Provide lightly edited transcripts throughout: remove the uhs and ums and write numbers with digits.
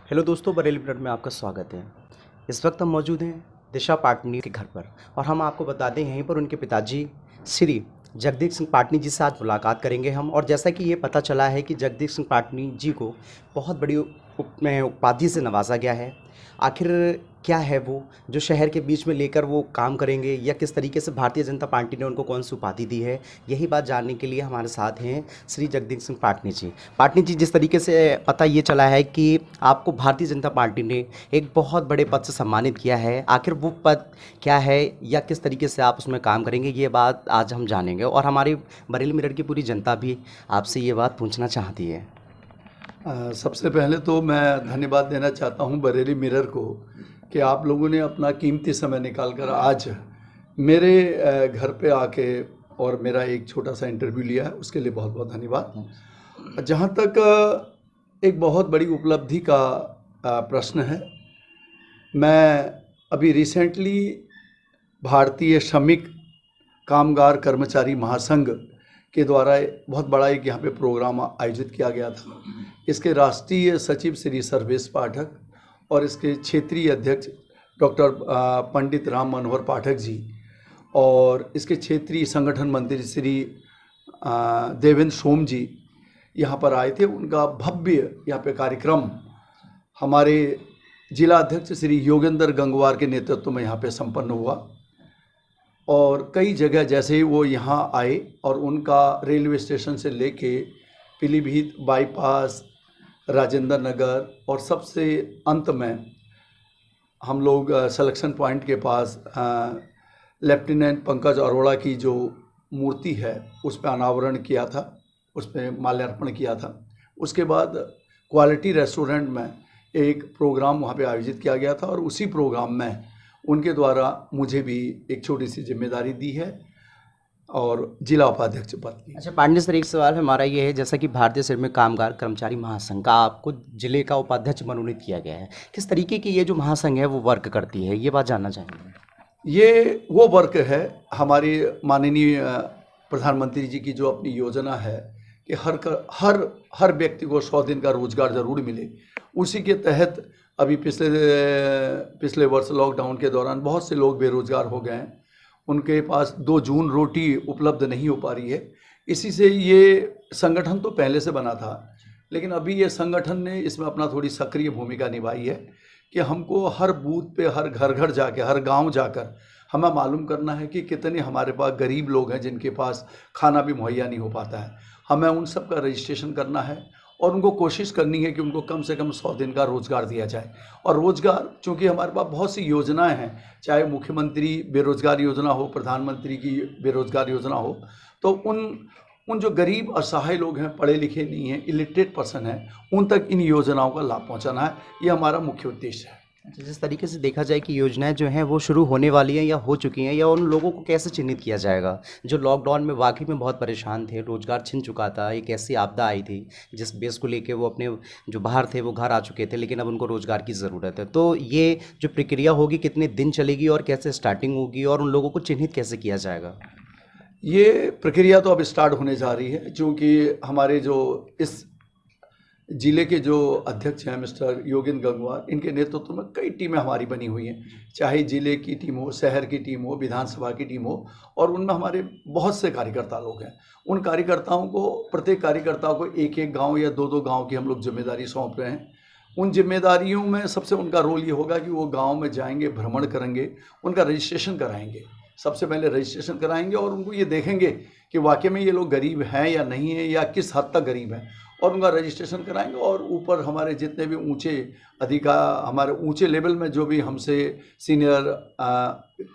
Hello दोस्तों, Bareilly minute में आपका स्वागत है। इस वक्त हम मौजूद हैं दिशा पाटनी के घर पर और हम आपको बता दें यहीं पर उनके पिताजी श्री जगदीश सिंह पाटनी जी से आज मुलाकात करेंगे हम। और जैसा कि ये पता चला है कि जगदीश सिंह पाटनी जी को बहुत बड़ी उपाधि से नवाजा गया है। आखिर क्या है वो जो शहर के बीच में लेकर वो काम करेंगे, या किस तरीके से भारतीय जनता पार्टी ने उनको कौन सी उपाधि दी है, यही बात जानने के लिए हमारे साथ हैं श्री जगदीश सिंह पाटनी जी। पाटनी जी, जिस तरीके से पता ये चला है कि आपको भारतीय जनता पार्टी ने एक बहुत बड़े पद से सम्मानित किया है, आखिर वो पद क्या है या किस तरीके से आप उसमें काम करेंगे, ये बात आज हम जानेंगे। और हमारी बरेली मिरर की पूरी जनता भी आपसे ये बात पूछना चाहती है। सबसे पहले तो मैं धन्यवाद देना चाहता हूं बरेली मिरर को कि आप लोगों ने अपना कीमती समय निकालकर आज मेरे घर पे आके और मेरा एक छोटा सा इंटरव्यू लिया है, उसके लिए बहुत बहुत धन्यवाद। जहां तक एक बहुत बड़ी उपलब्धि का प्रश्न है, मैं अभी रिसेंटली भारतीय श्रमिक कामगार कर्मचारी महासंघ के द्वारा बहुत बड़ा एक यहाँ पे प्रोग्राम आयोजित किया गया था। इसके राष्ट्रीय सचिव श्री सर्वेश पाठक और इसके क्षेत्रीय अध्यक्ष डॉक्टर पंडित राम मनोहर पाठक जी और इसके क्षेत्रीय संगठन मंत्री श्री देवेंद्र सोम जी यहाँ पर आए थे। उनका भव्य यहाँ पे कार्यक्रम हमारे जिला अध्यक्ष श्री योगेंद्र गंगवार के नेतृत्व में यहाँ पे संपन्न हुआ। और कई जगह जैसे ही वो यहाँ आए और उनका रेलवे स्टेशन से लेके पीलीभीत बाईपास, राजेंद्र नगर और सबसे अंत में हम लोग सिलेक्शन पॉइंट के पास लेफ्टिनेंट पंकज अरोड़ा की जो मूर्ति है उस पर अनावरण किया था, उस पर माल्यार्पण किया था। उसके बाद क्वालिटी रेस्टोरेंट में एक प्रोग्राम वहाँ पे आयोजित किया गया था और उसी प्रोग्राम में उनके द्वारा मुझे भी एक छोटी सी जिम्मेदारी दी है और जिला उपाध्यक्ष पद की। अच्छा पांडे सर, एक सवाल हमारा ये है, जैसा कि भारतीय श्रमिक कामगार कर्मचारी महासंघ का आपको जिले का उपाध्यक्ष मनोनीत किया गया है, किस तरीके की ये जो महासंघ है वो वर्क करती है, ये बात जानना चाहेंगे। ये वो वर्क है हमारी माननीय प्रधानमंत्री जी की जो अपनी योजना है कि हर व्यक्ति को 100 दिन का रोजगार जरूर मिले। उसी के तहत अभी पिछले वर्ष लॉकडाउन के दौरान बहुत से लोग बेरोजगार हो गए हैं, उनके पास 2 जून रोटी उपलब्ध नहीं हो पा रही है। इसी से ये संगठन तो पहले से बना था, लेकिन अभी ये संगठन ने इसमें अपना थोड़ी सक्रिय भूमिका निभाई है कि हमको हर बूथ पे, हर घर घर जाके, हर गांव जाकर हमें मालूम करना है कि कितने हमारे पास गरीब लोग हैं जिनके पास खाना भी मुहैया नहीं हो पाता है। हमें उन सब का रजिस्ट्रेशन करना है और उनको कोशिश करनी है कि उनको कम से कम 100 दिन का रोज़गार दिया जाए। और रोज़गार, चूँकि हमारे पास बहुत सी योजनाएं हैं, चाहे मुख्यमंत्री बेरोज़गार योजना हो, प्रधानमंत्री की बेरोज़गार योजना हो, तो उन जो गरीब असहाय लोग हैं, पढ़े लिखे नहीं हैं, इलिटरेट पर्सन हैं, उन तक इन योजनाओं का लाभ पहुँचाना है। ये हमारा मुख्य उद्देश्य है। जिस तरीके से देखा जाए कि योजनाएं जो हैं वो शुरू होने वाली हैं या हो चुकी हैं, या उन लोगों को कैसे चिन्हित किया जाएगा जो लॉकडाउन में वाकई में बहुत परेशान थे, रोजगार छिन चुका था, एक ऐसी आपदा आई थी जिस बेस को लेके वो अपने जो बाहर थे वो घर आ चुके थे, लेकिन अब उनको रोजगार की ज़रूरत है। तो ये जो प्रक्रिया होगी कितने दिन चलेगी और कैसे स्टार्टिंग होगी और उन लोगों को चिन्हित कैसे किया जाएगा? ये प्रक्रिया तो अब स्टार्ट होने जा रही है, क्योंकि हमारे जो इस जिले के जो अध्यक्ष हैं मिस्टर योगेंद्र गंगवार, इनके नेतृत्व में कई टीमें हमारी बनी हुई हैं, चाहे जिले की टीम हो, शहर की टीम हो, विधानसभा की टीम हो, और उनमें हमारे बहुत से कार्यकर्ता लोग हैं। उन कार्यकर्ताओं को, प्रत्येक कार्यकर्ता को एक एक गांव या 2-2 गांव की हम लोग जिम्मेदारी सौंप रहे हैं। उन जिम्मेदारियों में सबसे उनका रोल ये होगा कि वो गाँव में जाएंगे, भ्रमण करेंगे, उनका रजिस्ट्रेशन कराएंगे। सबसे पहले रजिस्ट्रेशन कराएंगे और उनको ये देखेंगे कि वाकई में ये लोग गरीब हैं या नहीं है, या किस हद तक गरीब हैं, और उनका रजिस्ट्रेशन कराएंगे। और ऊपर हमारे जितने भी हमारे ऊंचे लेवल में जो भी हमसे सीनियर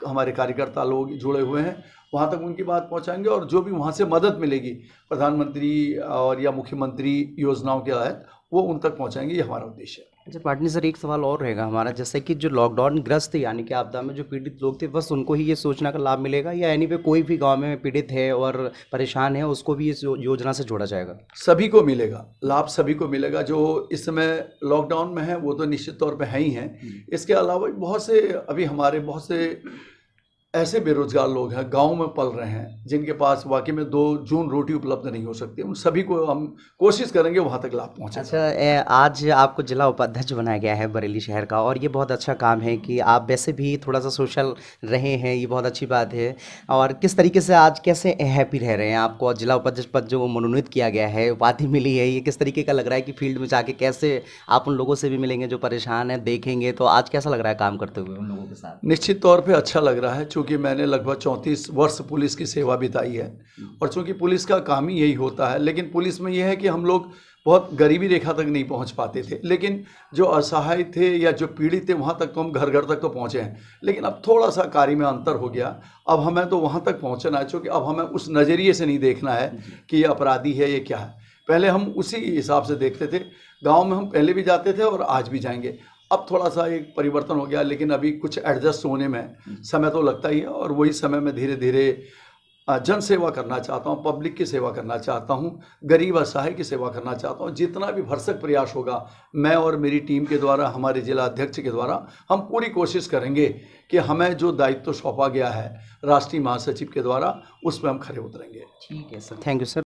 हमारे कार्यकर्ता लोग जुड़े हुए हैं, वहाँ तक उनकी बात पहुँचाएंगे। और जो भी वहाँ से मदद मिलेगी प्रधानमंत्री और या मुख्यमंत्री योजनाओं के तहत, वो उन तक पहुँचाएंगे। ये हमारा उद्देश्य है। अच्छा पाटनी सर, एक सवाल और रहेगा हमारा, जैसे कि जो लॉकडाउन ग्रस्त यानी कि आपदा में जो पीड़ित लोग थे, बस उनको ही ये सोचना का लाभ मिलेगा, या यानी पे कोई भी गांव में पीड़ित है और परेशान है उसको भी इस योजना से जोड़ा जाएगा? सभी को मिलेगा लाभ, सभी को मिलेगा। जो इस समय लॉकडाउन में है वो तो निश्चित तौर पे है ही हैं। इसके अलावा बहुत से अभी हमारे बहुत से ऐसे बेरोजगार लोग हैं, गांव में पल रहे हैं, जिनके पास वाकई में 2 जून रोटी उपलब्ध नहीं हो सकती, उन सभी को हम कोशिश करेंगे वहां तक लाभ पहुंचे। अच्छा, आज आपको जिला उपाध्यक्ष बनाया गया है बरेली शहर का, और ये बहुत अच्छा काम है कि आप वैसे भी थोड़ा सा सोशल रहे हैं, ये बहुत अच्छी बात है। और किस तरीके से आज कैसे हैप्पी रह रहे हैं? आपको जिला उपाध्यक्ष पद जो मनोनीत किया गया है, उपाधि मिली है, ये किस तरीके का लग रहा है कि फील्ड में जाके कैसे आप उन लोगों से भी मिलेंगे जो परेशान हैं, देखेंगे, तो आज कैसा लग रहा है काम करते हुए उन लोगों के साथ? निश्चित तौर पे अच्छा लग रहा है, चूँकि मैंने लगभग 34 वर्ष पुलिस की सेवा बिताई है, और चूँकि पुलिस का काम ही यही होता है। लेकिन पुलिस में यह है कि हम लोग बहुत गरीबी रेखा तक नहीं पहुंच पाते थे, लेकिन जो असहाय थे या जो पीड़ित थे वहां तक तो हम घर घर तक तो पहुंचे हैं। लेकिन अब थोड़ा सा कार्य में अंतर हो गया, अब हमें तो वहां तक पहुंचना है, चूँकि अब हमें उस नज़रिए से नहीं देखना है कि ये अपराधी है, ये क्या है। पहले हम उसी हिसाब से देखते थे, गाँव में हम पहले भी जाते थे और आज भी जाएंगे। अब थोड़ा सा एक परिवर्तन हो गया, लेकिन अभी कुछ एडजस्ट होने में समय तो लगता ही है, और वही समय में धीरे धीरे जन सेवा करना चाहता हूँ, पब्लिक की सेवा करना चाहता हूँ, गरीब असहाय की सेवा करना चाहता हूँ। जितना भी भरसक प्रयास होगा, मैं और मेरी टीम के द्वारा, हमारे जिला अध्यक्ष के द्वारा हम पूरी कोशिश करेंगे कि हमें जो दायित्व सौंपा गया है राष्ट्रीय महासचिव के द्वारा, उस पर हम खरे उतरेंगे। ठीक है सर, थैंक यू सर।